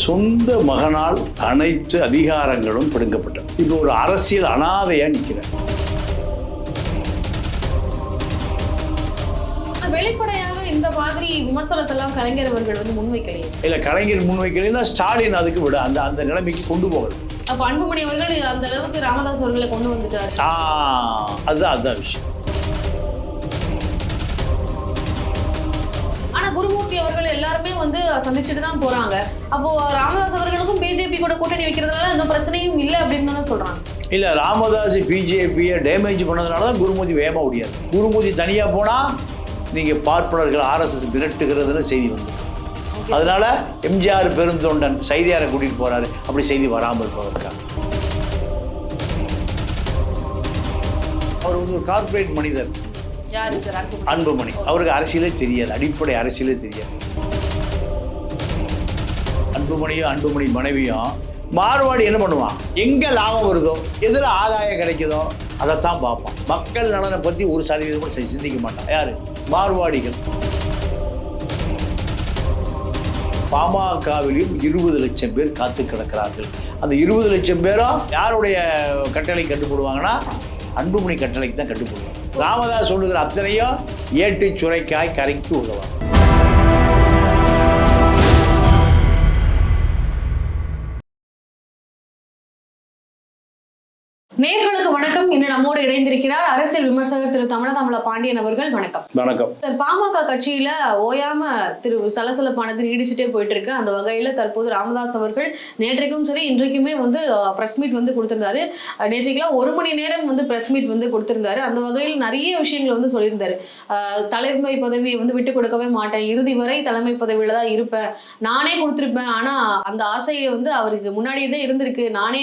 சொந்த மகனால் அனைத்து அதிகாரங்களும் பிடுங்கப்பட்டது. இப்போ ஒரு அரசியல் அனாதையா நிற்கிறேன். வெளிப்படையாக இந்த மாதிரி விமர்சனத்தெல்லாம் கலைஞர் அவர்கள் முன்வைக்கலையே. இல்ல, கலைஞர் முன்வைக்கலைன்னா ஸ்டாலின் அதுக்கு விட அந்த நிலைமைக்கு கொண்டு போகல. அப்ப அன்புமணி அவர்கள் அந்த அளவுக்கு ராமதாஸ் அவர்களை கொண்டு வந்துட்டாரு. அதுதான் விஷயம். ஆனா குருமூர்த்தி அவர்கள் எல்லாருமே சந்திச்சுட்டு தான் போறாங்க. அப்போ ராமதாஸ் அவர்களுக்கும் பிஜேபி கூட கூட்டணி வைக்கிறதுனால எந்த பிரச்சனையும் இல்லை அப்படின்னு தானே சொல்றாங்க. இல்ல, ராமதாஸ் பிஜேபியை டேமேஜ் பண்ணதுனாலதான் குருமூர்த்தி வேகமா முடியாது. குருமூர்த்தி தனியா போனா நீங்க பார்ப்பனர்கள் ஆர்எஸ்எஸ் விரட்டுகிறதுன்னு செய்தி வந்து, அதனால எம்ஜிஆர் பெருந்தொண்டன் செய்தியாரை கூட்டிட்டு போறாரு. அப்படி செய்தி வராமல் இருப்பதற்காக அவர் ஒரு கார்பரேட் மனிதர். யாரு சார்? அன்புமணி. அவருக்கு அரசியலே தெரியாது, அடிப்படை அரசியலே தெரியாது. அன்புமணியும் அன்புமணி மனைவியும் மார்வாடி என்ன பண்ணுவான், எங்க லாபம் வருதோ எதுல ஆதாயம் கிடைக்குதோ அதைத்தான் பார்ப்பான். மக்கள் நலனை பத்தி 1% கூட சிந்திக்க மாட்டான். யாரு? மார்வாடிகள். பாமகவிலும் 20 லட்சம் பேர் காத்து கிடக்கிறார்கள். அந்த 20 லட்சம் பேரும் யாருடைய கட்டளை கட்டுப்படுவாங்கன்னா அன்புமணி கட்டளைக்கு தான் கட்டுப்படுவாங்க. ராமதாஸ் சொல்லுகிற அத்தனையும் ஏட்டு சுரைக்காய் கரைக்கு உதவும். நேயர்களுக்கு வணக்கம். இன்று நம்மோடு இணைந்திருக்கிறார் அரசியல் விமர்சகர் திரு தமிழ பாண்டியன் அவர்கள். வணக்கம். வணக்கம் சார். பாமக கட்சியில ஓயாம சலசலப்பானது நீடிச்சுட்டே போயிட்டு இருக்கு. அந்த வகையில தற்போது ராமதாஸ் அவர்கள் நேற்றைக்கும் சரி இன்றைக்குமே பிரஸ் மீட் கொடுத்திருந்தாரு. நேற்றைக்கெல்லாம் 1 மணி நேரம் பிரஸ் மீட் கொடுத்திருந்தாரு. அந்த வகையில் நிறைய விஷயங்கள் சொல்லியிருந்தாரு. தலைமை பதவியை விட்டு கொடுக்கவே மாட்டேன், இறுதி வரை தலைமை பதவியில தான் இருப்பேன், நானே கொடுத்திருப்பேன், ஆனா அந்த ஆசையை அவருக்கு முன்னாடியே தான் இருந்திருக்கு, நானே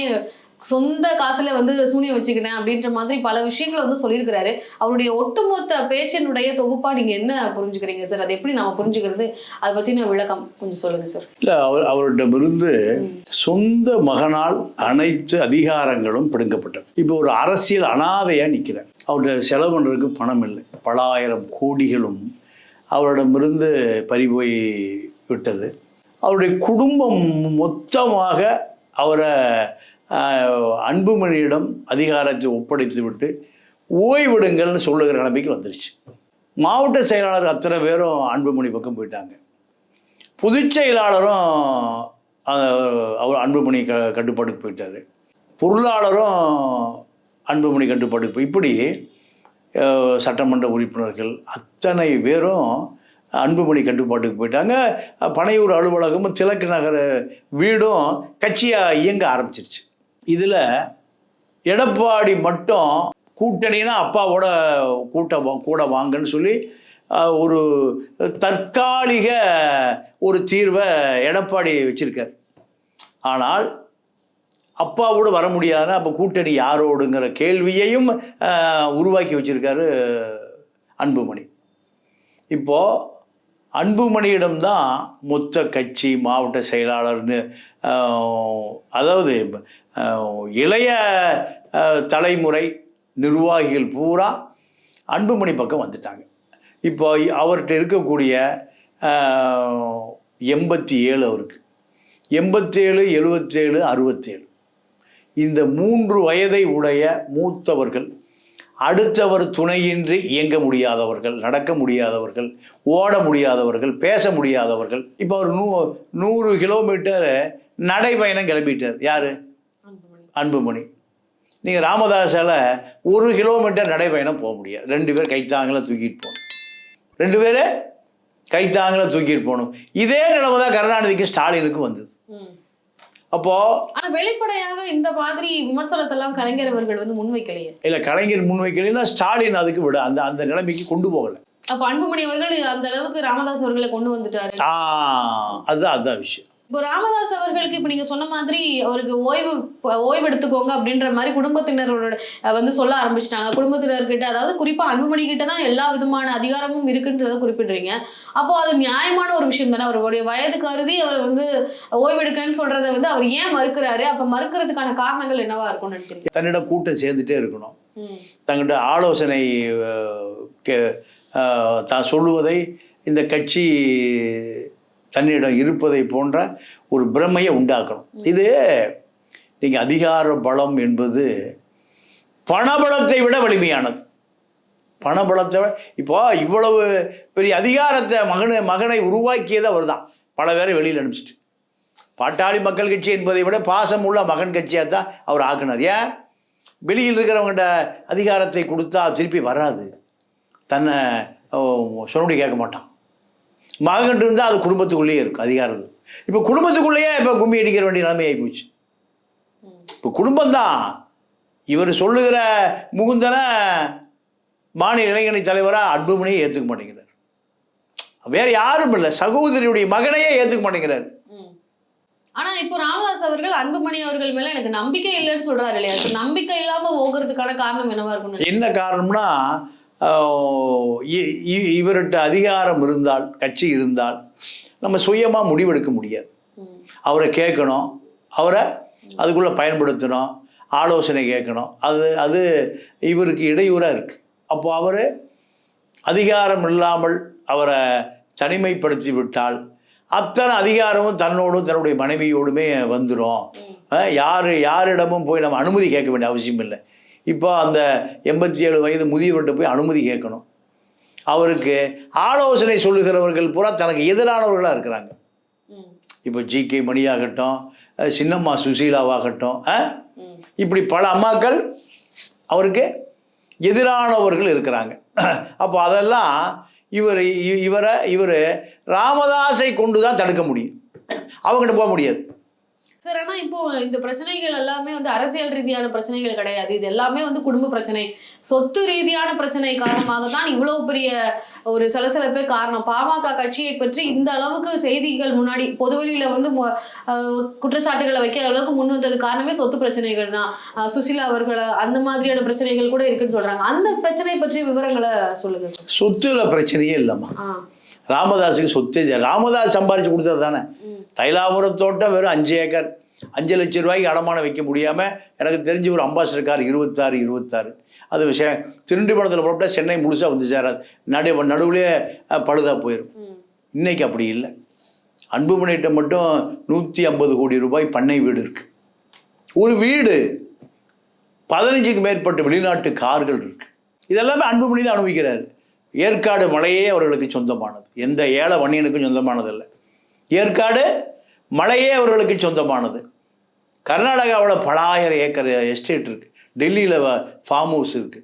சொந்த காசுல சூனியம் வச்சுக்கிட்டேன் அப்படின்ற மாதிரி பல விஷயங்களை சொல்லியிருக்கிறாரு. அவருடைய ஒட்டுமொத்த பேச்சினுடைய தொகுப்பா நீங்க என்ன புரிஞ்சுக்கிறீங்க சார்? அதை எப்படி நாம புரிஞ்சுக்கிறது? அதை பத்தின விளக்கம் கொஞ்சம் சொல்லுங்க சார். இல்ல, அவரிடமிருந்து சொந்த மகனால் அனைத்து அதிகாரங்களும் பிடுங்கப்பட்டது. இப்போ ஒரு அரசியல் அனாதையா நிற்கிறேன். அவருடைய செலவு பண்றதுக்கு பணம் இல்லை. பல ஆயிரம் கோடிகளும் அவரிடமிருந்து பறிபோய் விட்டது. அவருடைய குடும்பம் மொத்தமாக அவரை அன்புமணியிடம் அதிகாரத்தை ஒப்படைத்து விட்டு ஓய்விடுங்கள்னு சொல்லுகிற நிலைமைக்கு வந்துருச்சு. மாவட்ட செயலாளர் அத்தனை பேரும் அன்புமணி பக்கம் போயிட்டாங்க. பொதுச் செயலாளரும் அவர் அன்புமணி கட்டுப்பாட்டுக்கு போயிட்டார். பொருளாளரும் அன்புமணி கட்டுப்பாட்டுக்கு போய், இப்படி சட்டமன்ற உறுப்பினர்கள் அத்தனை பேரும் அன்புமணி கட்டுப்பாட்டுக்கு போயிட்டாங்க. பனையூர் அலுவலகமும் திலக்கு நகர வீடும் கட்சியாக இயங்க ஆரம்பிச்சிருச்சு. இதில் எடப்பாடி மட்டும் கூட்டணினா அப்பாவோட கூட வாங்கன்னு சொல்லி ஒரு தற்காலிக ஒரு தீர்வை எடப்பாடி வச்சிருக்கார். ஆனால் அப்பாவோடு வர முடியாதுன்னா அப்போ கூட்டணி யாரோடுங்கிற கேள்வியையும் உருவாக்கி வச்சிருக்காரு அன்புமணி. இப்போது அன்புமணியிடம்தான் மொத்த கட்சி மாவட்ட செயலாளர்னு, அதாவது இளைய தலைமுறை நிர்வாகிகள் பூரா அன்புமணி பக்கம் வந்துட்டாங்க. இப்போ அவர்கிட்ட இருக்கக்கூடிய 87 அவருக்கு 87, 77, 67 இந்த 3 வயதை உடைய மூத்தவர்கள், அடுத்தவர் துணையின்றி இயங்க முடியாதவர்கள், நடக்க முடியாதவர்கள், ஓட முடியாதவர்கள், பேச முடியாதவர்கள். இப்போ அவர் 100 கிலோமீட்டர் நடைபயணம் கிளம்பிட்டார். யாரு? அன்புமணி. நீங்கள் ராமதாஸால் 1 கிலோமீட்டர் நடைபயணம் போக முடியாது. 2 பேர் கைத்தாங்களை தூக்கிட்டு போகணும். 2 பேர் கைத்தாங்களை தூக்கிட்டு போகணும். இதே நிலைமை தான் கருணாநிதிக்கு ஸ்டாலினுக்கு வந்தது. அப்போ வெளிப்படையாக இந்த மாதிரி விமர்சனத்தெல்லாம் கலைஞர் அவர்கள் முன்வைக்கலையே. இல்ல, கலைஞர் முன்வைக்கலைன்னா ஸ்டாலின் அதுக்கு விட அந்த நிலைமைக்கு கொண்டு போகல. அப்ப அன்புமணி அவர்கள் அந்த அளவுக்கு ராமதாஸ் அவர்களை கொண்டு வந்துட்டாரு. அதுதான் விஷயம். இப்போ ராமதாஸ் அவர்களுக்கு இப்ப நீங்க சொன்ன மாதிரி அவருக்கு ஓய்வு எடுத்துக்கோங்க அப்படின்ற மாதிரி குடும்பத்தினரோட சொல்ல ஆரம்பிச்சிட்டாங்க. குடும்பத்தினர்கிட்ட, அதாவது குறிப்பா அன்புமணி கிட்ட தான் எல்லா விதமான அதிகாரமும் இருக்குன்றத குறிப்பிடுறீங்க. அப்போ அது நியாயமான ஒரு விஷயம் தானே? அவருடைய வயது கருதி அவர் ஓய்வு எடுக்கன்னு சொல்றதை அவர் ஏன் மறுக்கிறாரு? அப்ப மறுக்கிறதுக்கான காரணங்கள் என்னவா இருக்கும்னு நினைக்கிறீங்க? தன்னிடம் கூட்டம் சேர்ந்துட்டே இருக்கணும், தங்கிட்ட ஆலோசனை தான் சொல்லுவதை இந்த கட்சி தன்னிடம் இருப்பதை போன்ற ஒரு பிரமையை உண்டாக்கணும். இது நீங்கள் அதிகார பலம் என்பது பணபலத்தை விட வலிமையானது. பணபலத்தை விட இப்போ இவ்வளவு பெரிய அதிகாரத்தை மகனை உருவாக்கியது அவர் தான். பல பேரை வெளியில் அனுப்பிச்சிட்டு பாட்டாளி மக்கள் கட்சி என்பதை விட பாசம் உள்ள மகன் கட்சியாக தான் அவர் ஆக்கினார். ஏன் வெளியில் இருக்கிறவங்கள்ட்ட அதிகாரத்தை கொடுத்தா திருப்பி வராது, தன்னை சொன்னபடி கேட்க மாட்டான். மகன் இருந்தால் அது குடும்பத்துக்குள்ளேயே இருக்கும் அதிகாரம். இப்போ குடும்பத்துக்குள்ளேயே இப்போ கும்மி அடிக்கிற வேண்டிய நிலைமை ஆகி போச்சு. இப்போ குடும்பம்தான் இவர் சொல்லுகிற முகுந்தனை மாநில இளைஞரணி தலைவராக அன்புமணியை ஏற்றுக்க மாட்டேங்கிறார். வேற யாரும் இல்லை, சகோதரியுடைய மகனையே ஏற்றுக்க மாட்டேங்கிறார். ஆனா இப்போ ராமதாஸ் அவர்கள் அன்புமணி அவர்கள் மேல எனக்கு நம்பிக்கை இல்லைன்னு சொல்றாரு இல்லையா? நம்பிக்கை இல்லாம போகிறதுக்கான காரணம் என்னவா இருக்கும்? என்ன காரணம்னா, இவர்கிட்ட அதிகாரம் இருந்தால், கட்சி இருந்தால் நம்ம சுயமாக முடிவெடுக்க முடியாது. அவரை கேட்கணும், அவரை அதுக்குள்ளே பயன்படுத்தணும், ஆலோசனை கேட்கணும். அது இவருக்கு இடையூறாக இருக்குது. அப்போ அவர் அதிகாரம் இல்லாமல் அவரை தனிமைப்படுத்தி விட்டால் அத்தனை அதிகாரமும் தன்னோடும் தன்னுடைய மனைவியோடுமே வந்துடும். யாரிடமும் போய் நம்ம அனுமதி கேட்க வேண்டிய அவசியம் இல்லை. இப்போ அந்த 87 வயது முதியவர்கிட்ட போய் அனுமதி கேட்கணும். அவருக்கு ஆலோசனை சொல்லுகிறவர்கள் பூரா தனக்கு எதிரானவர்களாக இருக்கிறாங்க. இப்போ ஜி.கே. மணியாகட்டும், சின்னம்மா சுசீலாவாகட்டும், இப்படி பல அம்மாக்கள் அவருக்கு எதிரானவர்கள் இருக்கிறாங்க. அப்போ அதெல்லாம் இவர் ராமதாஸை கொண்டு தான் தடுக்க முடியும், அவங்ககிட்ட போக முடியாது. சார், ஆனா இப்போ இந்த பிரச்சனைகள் எல்லாமே வந்து அரசியல் ரீதியான பிரச்சனைகள் கிடையாது. இது எல்லாமே வந்து குடும்ப பிரச்சனை, சொத்து ரீதியான பிரச்சனை காரணமாக தான் இவ்வளவு பெரிய ஒரு சலசலப்பே காரணம். பாமக கட்சியை பற்றி இந்த அளவுக்கு செய்திகள் முன்னாடி பொதுவெளியில வந்து குற்றச்சாட்டுகளை வைக்கிற அளவுக்கு முன் வந்தது காரணமே சொத்து பிரச்சனைகள் தான். சுசிலா அவர்கள் அந்த மாதிரியான பிரச்சனைகள் கூட இருக்குன்னு சொல்றாங்க. அந்த பிரச்சனை பற்றி விவரங்களை சொல்லுங்க. சொத்துல பிரச்சனையே இல்லம்மா. ராமதாஸுக்கு சொத்து ராமதாஸ் சம்பாரிச்சு கொடுத்தது தானே. தைலாபுரம் தோட்டம் வெறும் 5 ஏக்கர், 5 லட்சம் ரூபாய்க்கு அடமானம் வைக்க முடியாமல் எனக்கு தெரிஞ்சு ஒரு அம்பாசிடர் கார் 26 அது திருண்டு பணத்தில் போட்டால் சென்னை முழுசாக வந்து சேராது, நடுவுலேயே பழுதாக போயிடும். இன்னைக்கு அப்படி இல்லை. அன்புமணிகிட்ட மட்டும் 150 கோடி ரூபாய் பண்ணை வீடு இருக்கு. ஒரு வீடு 15க்கு மேற்பட்ட வெளிநாட்டு கார்கள் இருக்கு. இதெல்லாமே அன்புமணி தான் அனுபவிக்கிறாரு. ஏற்காடு மலையே அவர்களுக்கு சொந்தமானது, எந்த ஏழை வன்னியனுக்கும் சொந்தமானதில்லை. ஏற்காடு மலையே அவர்களுக்கு சொந்தமானது. கர்நாடகாவில் பல ஆயிரம் ஏக்கர் எஸ்டேட் இருக்கு, டெல்லியில் ஃபார்ம் ஹவுஸ் இருக்கு.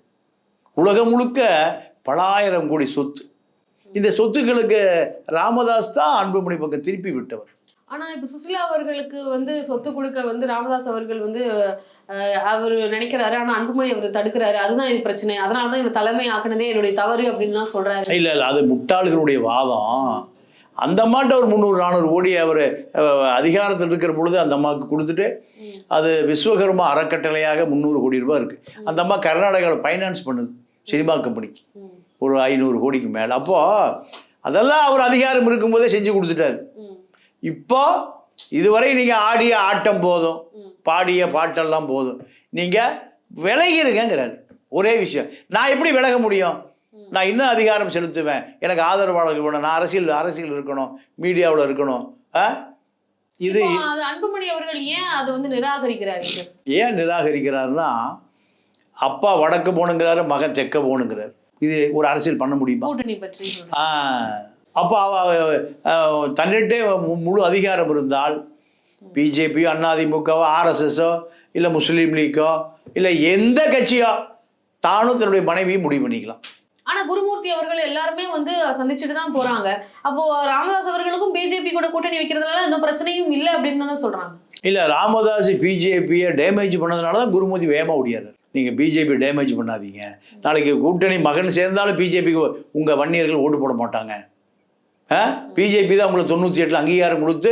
உலகம் முழுக்க பல ஆயிரம் கோடி சொத்து. இந்த சொத்துக்களுக்கு ராமதாஸ் தான் அன்புமணி பக்கம் திருப்பி விட்டவர். ஆனா இப்ப சுசிலா அவர்களுக்கு வந்து சொத்து கொடுக்க வந்து ராமதாஸ் அவர்கள் வந்து அவர் நினைக்கிறாரு, ஆனா அன்புமணி அவர் தடுக்கிறாரு. அதுதான் இது பிரச்சனை, அதனாலதான் இந்த தலைமை ஆக்குனதே என்னுடைய தவறு அப்படின்னு சொல்றாரு. இல்ல அது முட்டாள்களுடைய வாதம். அந்த அம்மாட்ட ஒரு 300-400 கோடி அவர் அதிகாரத்தில் இருக்கிற பொழுது அந்த அம்மாவுக்கு கொடுத்துட்டு, அது விஸ்வகர்மா அறக்கட்டளையாக 300 கோடி ரூபாய் இருக்கு. அந்த அம்மா கர்நாடகாவில் ஃபைனான்ஸ் பண்ணுது சினிமா கம்பெனிக்கு ஒரு 500 கோடிக்கு மேலே. அப்போ அதெல்லாம் அவர் அதிகாரம் இருக்கும்போதே செஞ்சு கொடுத்துட்டாரு. இப்போ இதுவரை நீங்க ஆடிய ஆட்டம் போதும், பாடிய பாட்டெல்லாம் போதும், நீங்க விலகிருங்கிறாரு. ஒரே விஷயம், நான் எப்படி விலக முடியும்? நான் இன்னும் அதிகாரம் செலுத்துவேன், எனக்கு ஆதரவாளர்கள் வேணும், நான் அரசியல் இருக்கணும், மீடியாவில் இருக்கணும். இது அன்புமணி அவர்கள் ஏன் அதை வந்து நிராகரிக்கிறாரு? ஏன் நிராகரிக்கிறாருன்னா, அப்பா வடக்கு போகணுங்கிறாரு, மகன் தெற்க போகணுங்கிறாரு. இது ஒரு அரசியல் பண்ண முடியுமா? கூட்டணி பற்றி அப்போ தன்னிட்டே முழு அதிகாரம் இருந்தால் பிஜேபியோ, அதிமுகவோ, ஆர்எஸ்எஸோ, இல்லை முஸ்லீம் லீக்கோ, இல்லை எந்த கட்சியோ தானும் தன்னுடைய மனைவியும் முடிவு பண்ணிக்கலாம். ஆனா குருமூர்த்தி அவர்கள் எல்லாருமே வந்து சந்திச்சுட்டு தான் போறாங்க. அப்போ ராமதாஸ் அவர்களுக்கும் பிஜேபி கூட கூட்டணி வைக்கிறதுனால எந்த பிரச்சனையும் இல்லை அப்படின்னு தானே சொல்றாங்க. இல்லை, ராமதாஸ் பிஜேபியை டேமேஜ் பண்ணதுனால தான் குருமூர்த்தி வேகமாக ஓடியாரு. நீங்கள் பிஜேபி டேமேஜ் பண்ணாதீங்க, நாளைக்கு கூட்டணி மகன் சேர்ந்தாலும் பிஜேபிக்கு உங்கள் வன்னியர்கள் ஓட்டு போட மாட்டாங்க. பிஜேபி தான் உங்களை 98 அங்கீகாரம் கொடுத்து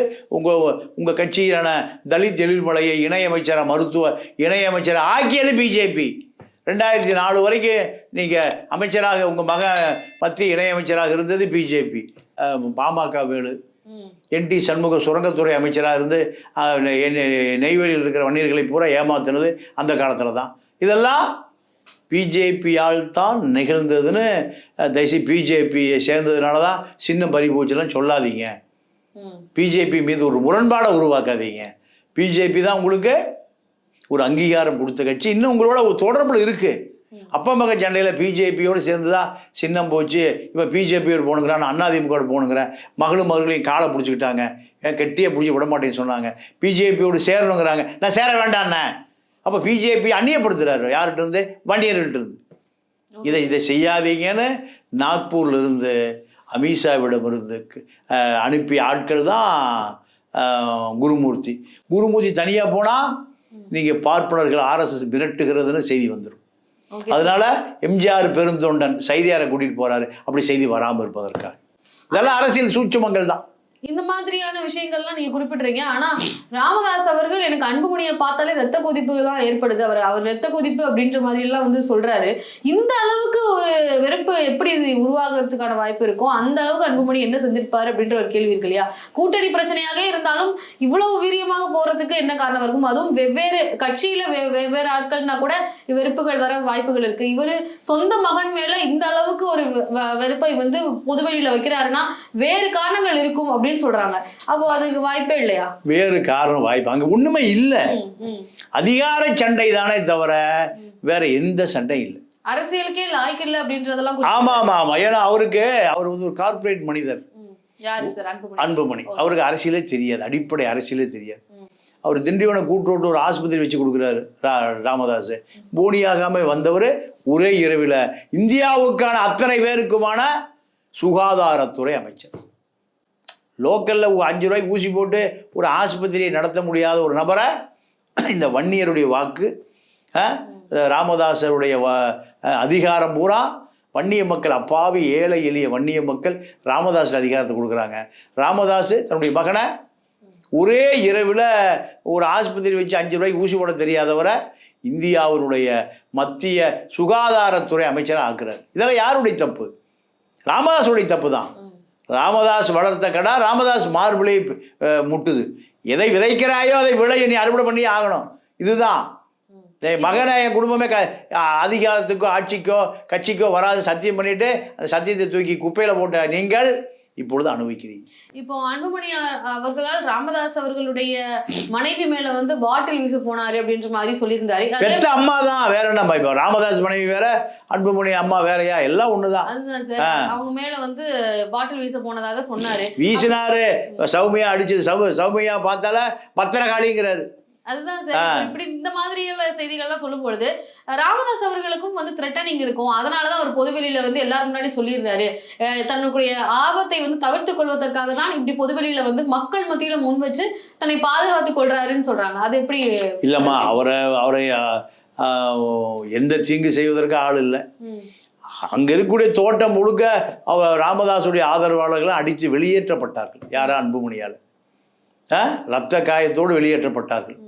உங்கள் கட்சியான தலித் எழில்மலையை இணையமைச்சராக, மருத்துவ இணையமைச்சராக ஆக்கியது பிஜேபி. 2004 வரைக்கும் நீங்கள் அமைச்சராக உங்கள் மத்திய இணையமைச்சராக இருந்தது பிஜேபி. பாமக வேலு, என்டி சண்முகம் சுரங்கத்துறை அமைச்சராக இருந்து நெய்வேலியில் இருக்கிற வன்னியர்களை பூரா ஏமாத்தினது அந்த காலத்தில் தான். இதெல்லாம் பிஜேபியால் தான் நிகழ்ந்ததுன்னு தயவுசெய்து பிஜேபியை சேர்ந்ததுனால தான் சின்னம் பறி போச்சுலாம் சொல்லாதீங்க. பிஜேபி மீது ஒரு முரண்பாடை உருவாக்காதீங்க. பிஜேபி தான் உங்களுக்கு ஒரு அங்கீகாரம் கொடுத்த கட்சி, இன்னும் உங்களோட ஒரு தொடர்பில் இருக்கு. அப்பா மக சண்டையில் பிஜேபியோடு சேர்ந்து தான் சின்னம் போச்சு. இப்போ பிஜேபியோடு போனுங்கிறேன், நான் அதிமுகவோடு போனுங்கிறேன். மகளையும் காலை பிடிச்சிக்கிட்டாங்க, கெட்டியை பிடிச்சி விட மாட்டேன்னு சொன்னாங்க. பிஜேபியோடு சேரணுங்கிறாங்க, நான் சேர வேண்டாண்ணே. அப்போ பிஜேபி அந்நியப்படுத்துறாரு யார்கிட்ட இருந்து? வண்டியர்கிட்ட இருந்து. இதை செய்யாதீங்கன்னு நாக்பூர்ல இருந்து அமித்ஷாவிடம் இருந்து அனுப்பிய ஆட்கள் தான் குருமூர்த்தி தனியாக போனால் நீங்கள் பார்ப்பனர்கள் ஆர்எஸ்எஸ் மிரட்டுகிறதுன்னு செய்தி வந்துடும். அதனால எம்ஜிஆர் பெருந்தொண்டன் செய்தியாரை கூட்டிகிட்டு போகிறாரு, அப்படி செய்தி வராமல் இருப்பதற்காக. இதெல்லாம் அரசியல் சூட்சுமங்கள் தான். இந்த மாதிரியான விஷயங்கள்லாம் நீங்க குறிப்பிடுறீங்க. ஆனா ராமதாஸ் அவர்கள் எனக்கு அன்புமணியை பார்த்தாலே ரத்த கொதிப்பு தான் ஏற்படுது, அவர் ரத்த கொதிப்பு அப்படின்ற மாதிரி எல்லாம் வந்து சொல்றாரு. இந்த அளவுக்கு ஒரு வெறுப்பு எப்படி இது உருவாகிறதுக்கான வாய்ப்பு இருக்கும்? அந்த அளவுக்கு அன்புமணி என்ன செஞ்சிருப்பாரு அப்படின்ற ஒரு கேள்வி இருக்கு இல்லையா? கூட்டணி பிரச்சனையாக இருந்தாலும் இவ்வளவு வீரியமாக போறதுக்கு என்ன காரணம் இருக்கும்? அதுவும் வெவ்வேறு கட்சியில வெவ்வேறு ஆட்கள்னா கூட வெறுப்புகள் வர வாய்ப்புகள் இருக்கு. இவரு சொந்த மகன் மேல இந்த அளவுக்கு ஒரு வெறுப்பை வந்து பொதுவெளியில வைக்கிறாருன்னா வேறு காரணங்கள் இருக்கும் அப்படின்னு சொல்றாங்க. அப்போ அதுக்கு வாய்ப்பே இல்லையா? வேறு காரணம் வாய்ப்பு அங்க ஒண்ணுமே இல்ல. அதிகார சண்டை தானே தவிர வேற எந்த சண்டை இல்லை. அரசியலுக்கே லாய்க்கு இல்லை அப்படின்றதெல்லாம். ஆமா ஆமா ஆமா. ஏன்னா அவர் வந்து ஒரு கார்பரேட் மனிதர். யாரு சார்? அன்புமணி. அவருக்கு அரசியலே தெரியாது, அடிப்படை அரசியலே தெரியாது. அவர் திண்டிவன கூட்டுரோட்டு ஒரு ஆஸ்பத்திரி வச்சு கொடுக்குறாரு ராமதாஸ். போனியாகாம வந்தவர் ஒரே இரவில் இந்தியாவுக்கான அத்தனை பேருக்குமான சுகாதாரத்துறை அமைச்சர். லோக்கல்ல 5 ரூபாய்க்கு ஊசி போட்டு ஒரு ஆஸ்பத்திரியை நடத்த முடியாத ஒரு நபரை இந்த வன்னியருடைய வாக்கு, ராமதாசருடைய அதிகாரம் பூரா வன்னிய மக்கள், அப்பாவி ஏழை எளிய வன்னிய மக்கள் ராமதாஸ் அதிகாரத்தை கொடுக்குறாங்க. ராமதாஸ் தன்னுடைய மகனை ஒரே இரவில் ஒரு ஆஸ்பத்திரி வச்சு 5 ரூபாய்க்கு ஊசி போட தெரியாதவரை இந்தியாவினுடைய மத்திய சுகாதாரத்துறை அமைச்சராக ஆக்குறார். இதெல்லாம் யாருடைய தப்பு? ராமதாஸுடைய தப்பு தான். ராமதாஸ் வளர்த்த கடா ராமதாஸ் மார்பிளை முட்டுது. எதை விதைக்கிறாயோ அதை விளைய நீ அறுவடை பண்ணி ஆகணும். இதுதான் மகனை என் குடும்பமே அதிகாரத்துக்கோ ஆட்சிக்கோ கட்சிக்கோ வராது சத்தியம் பண்ணிட்டு அந்த சத்தியத்தை தூக்கி குப்பையில போட்ட நீங்கள் இப்பொழுது அனுபவிக்கிறீங்க. இப்போ அன்புமணி அவர்களால் ராமதாஸ் அவர்களுடைய மனைவி மேல வந்து பாட்டில் வீச போனாரு அப்படின்ற மாதிரி சொல்லியிருந்தாரு. பெத்த அம்மா தான், வேற என்ன? இப்போ ராமதாஸ் மனைவி வேற, அன்புமணி அம்மா வேறையா? எல்லாம் ஒண்ணுதான். அதுதான் சார். அவங்க மேல வந்து பாட்டில் வீச போனதாக சொன்னாரு. வீசினாரு, சௌமியா அடிச்சது. சௌமியா பார்த்தால பத்திரகாளிங்கிறாரு. அதுதான் சார். இப்படி இந்த மாதிரியான செய்திகள்லாம் சொல்லும் பொழுது ராமதாஸ் அவர்களுக்கும் வந்து த்ரெட்டனிங் இருக்கும். அதனாலதான் அவர் பொதுவெளியில வந்து எல்லாரும் முன்னாடி சொல்லிடுறாரு, தன்னுடைய ஆபத்தை வந்து தவிர்த்துக் கொள்வதற்காக தான் இப்படி பொதுவெளியில வந்து மக்கள் மத்தியில முன் வச்சு தன்னை பாதுகாத்துக் கொள்றாருன்னு சொல்றாங்க. அது எப்படி? இல்லம்மா, அவரை எந்த தீங்கு செய்வதற்கு ஆள் இல்லை. அங்க இருக்கக்கூடிய தோட்டம் முழுக்க அவர் ராமதாசுடைய ஆதரவாளர்கள் அடித்து வெளியேற்றப்பட்டார்கள். யாரா? அன்புமணியால் ரத்த காயத்தோடு வெளியேற்றப்பட்டார்கள்.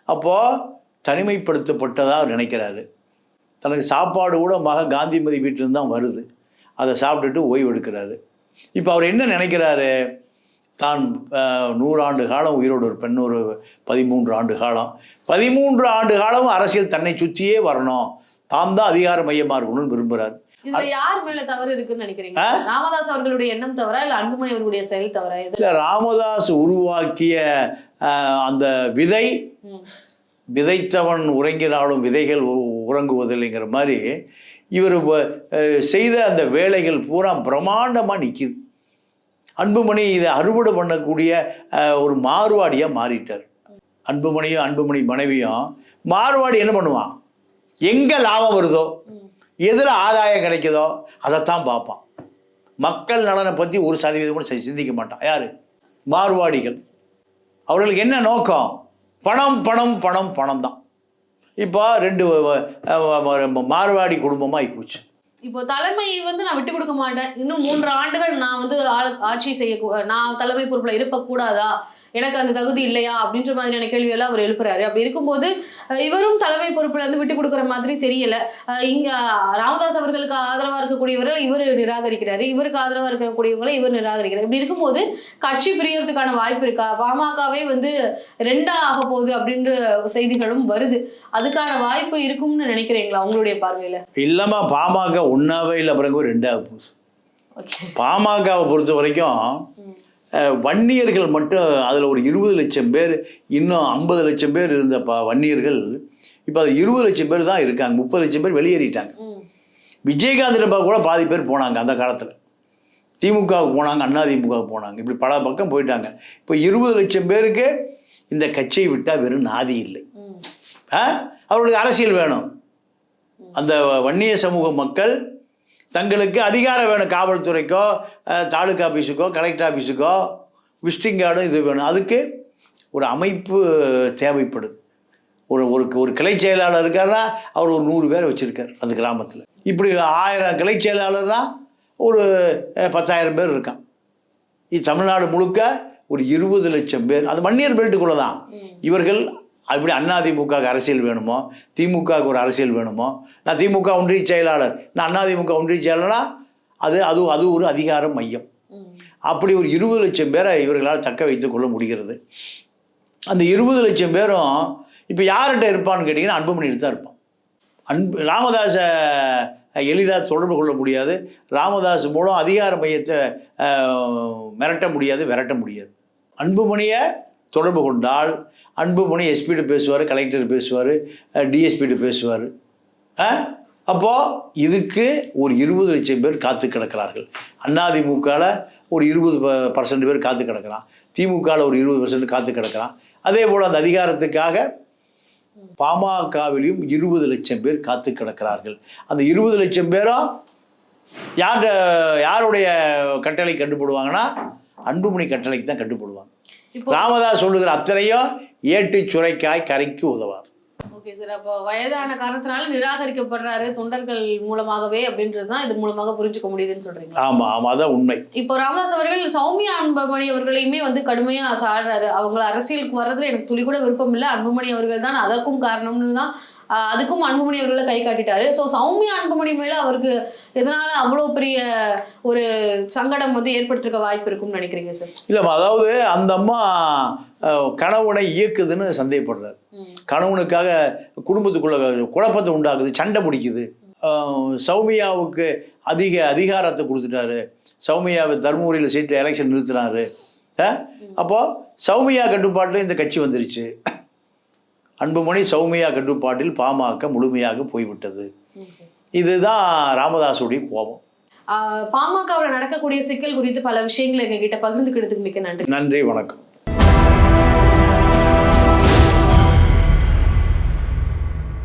அப்போ தனிமைப்படுத்தப்பட்டதாக நினைக்கிறாரு. தனக்கு சாப்பாடு கூட காந்திமதி வீட்டிலிருந்து தான் வருது, அதை சாப்பிட்டுட்டு ஓய்வு எடுக்கிறாரு. இப்போ அவர் என்ன நினைக்கிறாரு? தான் 100 ஆண்டு காலம் உயிரோடு இருப்பேன், ஒரு 13 ஆண்டு காலம், 13 ஆண்டு காலம் அரசியல் தன்னை சுற்றியே வரணும், தாம் தான் அதிகார மையமா இருக்கணும்னு விரும்புகிறார். இதுல யார் மேல தவறு இருக்குன்னு நினைக்கிறீங்க? ராமதாஸ் அவர்களுடைய எண்ணம் தவறா இல்ல அன்புமணி அவர்களுடைய செயல் தவறா? இல்ல, ராமதாஸ் உருவாக்கிய அந்த விதை, விதைத்தவன் உறங்கினாலும் விதைகள் உறங்குவதில்லைங்கிற மாதிரி இவர் செய்த அந்த வேலைகள் பூரா பிரம்மாண்டமா நிக்குது. அன்புமணி இதை அறுவடை பண்ணக்கூடிய ஒரு மார்வாடியா மாறிட்டார். அன்புமணியும் அன்புமணி மனைவியும் மார்வாடி என்ன பண்ணுவான்? எங்க லாபம் வருதோ, எதில் ஆதாயம் கிடைக்குதோ அதைத்தான் பார்ப்பான். மக்கள் நலனை பற்றி 1% கூட சிந்திக்க மாட்டான். யாரு? மார்வாடிகள். அவர்களுக்கு என்ன நோக்கம்? பணம் பணம் பணம் பணம் தான். இப்போ 2 மார்வாடி குடும்பமாக போச்சு. இப்போ தலைமை வந்து நான் விட்டு கொடுக்க மாட்டேன், இன்னும் 3 ஆண்டுகள் நான் வந்து ஆட்சி செய்ய, நான் தலைமை பொறுப்புல இருப்பக்கூடாதா, எனக்கு அந்த தகுதி இல்லையா அப்படின்ற மாதிரியான கேள்வியெல்லாம் அவர் எழுப்புறாரு. அப்படி இருக்கும்போது இவரும் தலைமை பொறுப்புல வந்து விட்டு கொடுக்குற மாதிரி தெரியல. இங்க ராமதாஸ் அவர்களுக்கு ஆதரவா இருக்கக்கூடியவர்கள் இவர் நிராகரிக்கிறாரு, இவருக்கு ஆதரவா இருக்கக்கூடியவங்களை இவர் நிராகரிக்கிறார். இப்படி இருக்கும்போது கட்சி பிரியறதுக்கான வாய்ப்பு இருக்கா? பாமகவே வந்து 2ஆ ஆக போகுது அப்படின்ற செய்திகளும் வருது. அதுக்கான வாய்ப்பு இருக்கும்னு நினைக்கிறீங்களா உங்களுடைய பார்வையில? இல்லம்மா, பாமக 1ஆவே இல்லை, பிறகு 2ஆக போகுது. பாமகவை பொறுத்த வரைக்கும் வன்னியர்கள் மட்டும் அதில் ஒரு 20 லட்சம் பேர், இன்னும் 50 லட்சம் பேர் இருந்த வன்னியர்கள் இப்போ அது 20 லட்சம் பேர் தான் இருக்காங்க. 30 லட்சம் பேர் வெளியேறிட்டாங்க. விஜயகாந்த் கூட பாதி பேர் போனாங்க அந்த காலத்தில். திமுகவுக்கு போனாங்க, அதிமுகவுக்கு போனாங்க, இப்படி பல பக்கம் போயிட்டாங்க. இப்போ 20 லட்சம் பேருக்கு இந்த கட்சியை விட்டால் வெறும் நாதி இல்லை. அவர்களுக்கு அரசியல் வேணும். அந்த வன்னிய சமூக மக்கள் தங்களுக்கு அதிகாரம் வேணும். காவல்துறைக்கோ, தாலுக்கா ஆஃபீஸுக்கோ, கலெக்டர் ஆஃபீஸுக்கோ விசிட்டிங் கார்டும் இது வேணும். அதுக்கு ஒரு அமைப்பு தேவைப்படுது. ஒரு ஒரு கிளை செயலாளர் இருக்காருன்னா அவர் ஒரு 100 பேரை வச்சுருக்கார் அந்த கிராமத்தில். இப்படி 1000 கிளை செயலாளர்னா ஒரு 10,000 பேர் இருக்கான். இது தமிழ்நாடு முழுக்க ஒரு 20 லட்சம் பேர் அந்த வன்னியர் பெல்ட்டுக்குள்ளே தான். இவர்கள் அப்படி அதிமுக அரசியல் வேணுமோ, திமுகவுக்கு ஒரு அரசியல் வேணுமோ, நான் திமுக ஒன்றிய செயலாளர், நான் அதிமுக ஒன்றிய செயலாளர்னா அது ஒரு அதிகார மையம். அப்படி ஒரு 20 லட்சம் பேரை இவர்களால் தக்க வைத்து கொள்ள முடிகிறது. அந்த 20 லட்சம் பேரும் இப்போ யார்கிட்ட இருப்பான்னு கேட்டிங்கன்னா அன்புமணிட்டு தான் இருப்பான். ராமதாஸை எளிதாக தொடர்பு கொள்ள முடியாது. ராமதாஸ் மூலம் அதிகார மையத்தை மிரட்ட முடியாது, விரட்ட முடியாது. அன்புமணியை தொடர்பு கொண்டால் அன்புமணி எஸ்பிட்டு பேசுவார், கலெக்டர் பேசுவார், டிஎஸ்பிட்டு பேசுவார். அப்போது இதுக்கு ஒரு 20 லட்சம் பேர் காத்து கிடக்கிறார்கள். அதிமுகவில் ஒரு 20% பேர் காத்து கிடக்கிறான், திமுகவில் ஒரு 20% காத்து கிடக்கிறான். அதே போல் அந்த அதிகாரத்துக்காக பாமகவிலையும் 20 லட்சம் பேர் காத்து கிடக்கிறார்கள். அந்த 20 லட்சம் பேரும் யாருடைய கட்டளை கட்டுப்படுவாங்கன்னா அன்புமணி கட்டளைக்கு தான் கட்டுப்படுவாங்க. ராமதாஸ் சொல்லுகிற அத்தனையும் ஏட்டு சுரைக்காய் கரைக்கு உதவாது. ஓகே சார், அப்போ வயதான காரணத்தினால நிராகரிக்கப்படுறாரு தொண்டர்கள் மூலமாகவே அப்படின்றது தான் இது மூலமாக புரிஞ்சுக்க முடியுதுன்னு சொல்றீங்க? ஆமா ஆமா, அதான் உண்மை. இப்போ ராமதாஸ் அவர்கள் சௌமியா அன்புமணி அவர்களையுமே வந்து கடுமையா சாடுறாரு. அவங்க அரசியலுக்கு வர்றதுல எனக்கு துளி கூட விருப்பம் இல்லை, அன்புமணி அவர்கள் தான் அதற்கும் காரணம்னு தான் அதுக்கும் அன்புமணி அவர்களை கை காட்டிட்டாரு. ஸோ சௌமியா அன்புமணி மேல அவருக்கு எதனால அவ்வளோ பெரிய ஒரு சங்கடம் வந்து ஏற்படுத்திருக்க வாய்ப்பு இருக்கும்னு நினைக்கிறீங்க சார்? இல்லை, அதாவது அந்த அம்மா கணவனை இயக்குதுன்னு சந்தேகப்படுறாரு. கணவனுக்காக குடும்பத்துக்குள்ள குழப்பத்தை உண்டாக்குது, சண்டை பிடிக்குது. சௌமியாவுக்கு அதிகாரத்தை கொடுத்துட்டாரு. சௌமியாவை தர்மபுரியில் சீட்டில் எலெக்ஷன் நிறுத்தினாரு. அப்போது சௌமியா கட்டுப்பாட்டில் இந்த கட்சி வந்துருச்சு. அன்புமணி சௌமியா கட்டுப்பாட்டில் பாமக முழுமையாக போய்விட்டது. இதுதான் ராமதாஸுடைய கோபம். பாமகவில் நடக்கக்கூடிய சிக்கல் குறித்து பல விஷயங்களை எங்ககிட்ட பகிர்ந்துக்கிறதுக்கு மிக்க நன்றி. நன்றி, வணக்கம்.